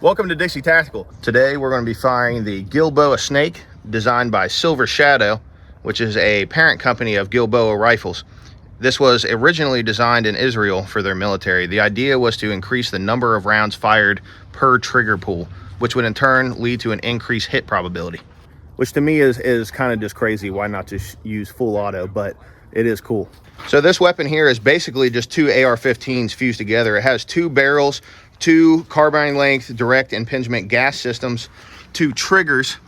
Welcome to Dixie Tactical. Today we're going to be firing the Gilboa Snake, designed by Silver Shadow, which is a parent company of Gilboa rifles. This was originally designed in Israel for their military. The idea was to increase the number of rounds fired per trigger pull, which would in turn lead to an increased hit probability. Which to me is kind of just crazy. Why not just use full auto? But it is cool. So this weapon here is basically just two AR-15s fused together. It has two barrels, two carbine length direct impingement gas systems, two triggers,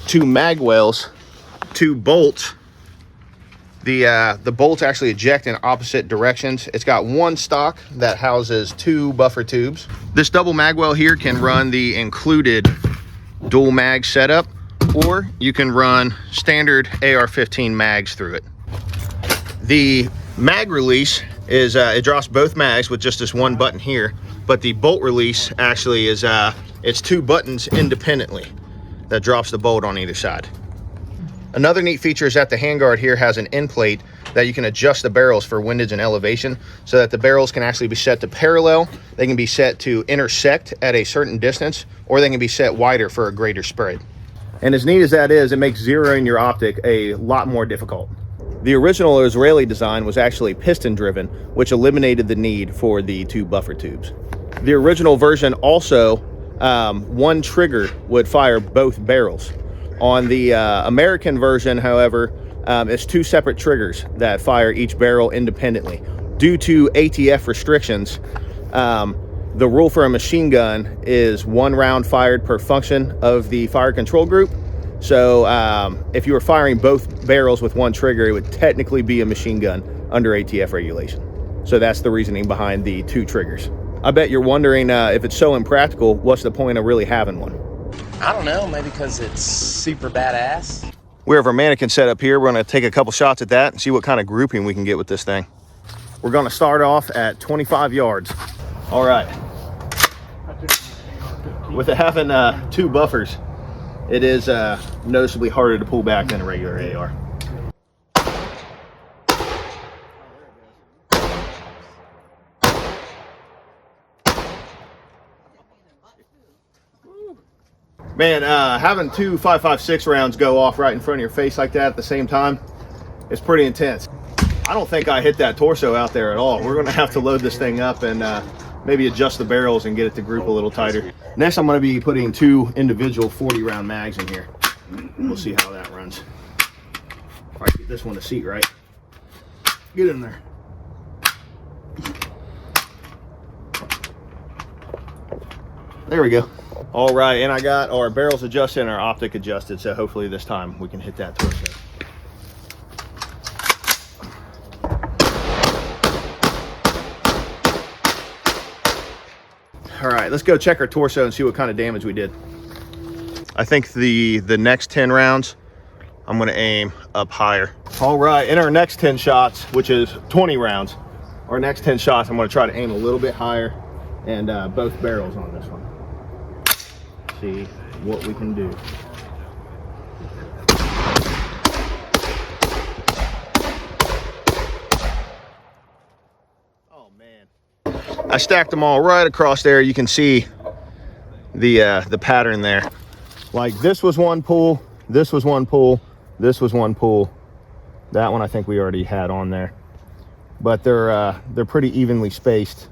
two mag wells, two bolts. The bolts actually eject in opposite directions. It's got one stock that houses two buffer tubes. This double mag well here can run the included dual mag setup, or you can run standard AR-15 mags through it. The mag release is it drops both mags with just this one button here, but the bolt release actually is it's two buttons independently that drops the bolt on either side. Another neat feature is that the handguard here has an end plate that you can adjust the barrels for windage and elevation, so that the barrels can actually be set to parallel, they can be set to intersect at a certain distance, or they can be set wider for a greater spread. And as neat as that is, it makes zeroing your optic a lot more difficult. The original Israeli design was actually piston driven, which eliminated the need for the two buffer tubes. The original version also, one trigger would fire both barrels. On the American version, however, it's two separate triggers that fire each barrel independently. Due to ATF restrictions, the rule for a machine gun is one round fired per function of the fire control group. So if you were firing both barrels with one trigger, it would technically be a machine gun under ATF regulation. So that's the reasoning behind the two triggers. I bet you're wondering if it's so impractical, what's the point of really having one? I don't know, maybe because it's super badass. We have our mannequin set up here. We're gonna take a couple shots at that and see what kind of grouping we can get with this thing. We're gonna start off at 25 yards. All right. With it having two buffers, it is noticeably harder to pull back than a regular AR. Man, having two 5.56 rounds go off right in front of your face like that at the same time is pretty intense. I don't think I hit that torso out there at all. We're gonna have to load this thing up and maybe adjust the barrels and get it to group a little tighter. Next, I'm gonna be putting two individual 40-round mags in here. We'll see how that runs. If I get this one to seat right. Get in there. There we go. All right, and I got our barrels adjusted and our optic adjusted, so hopefully this time we can hit that torso. All right, let's go check our torso and see what kind of damage we did. I think the next 10 rounds, I'm gonna aim up higher. All right, in our next 10 shots, which is 20 rounds, our next 10 shots, I'm gonna try to aim a little bit higher and both barrels on this one. See what we can do. Oh man. I stacked them all right across there. You can see the pattern there. Like this was one pull, this was one pull, this was one pull. That one I think we already had on there. But they're pretty evenly spaced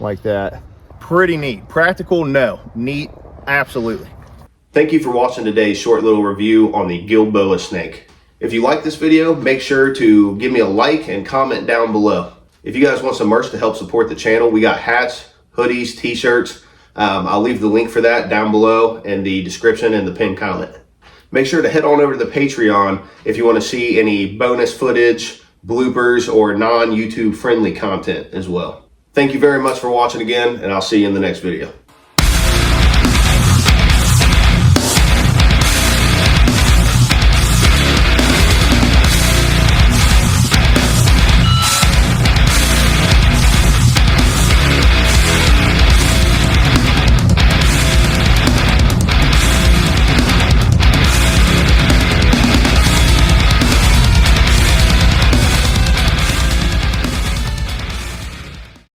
like that. Pretty neat. Practical? No. Neat? Absolutely. Thank you for watching today's short little review on the Gilboa Snake. If you like this video, make sure to give me a like and comment down below. If you guys want some merch to help support the channel, we got hats, hoodies, t-shirts. I'll leave the link for that down below in the description and the pinned comment. Make sure to head on over to the Patreon if you want to see any bonus footage, bloopers, or non-YouTube friendly content as well. Thank you very much for watching again, and I'll see you in the next video.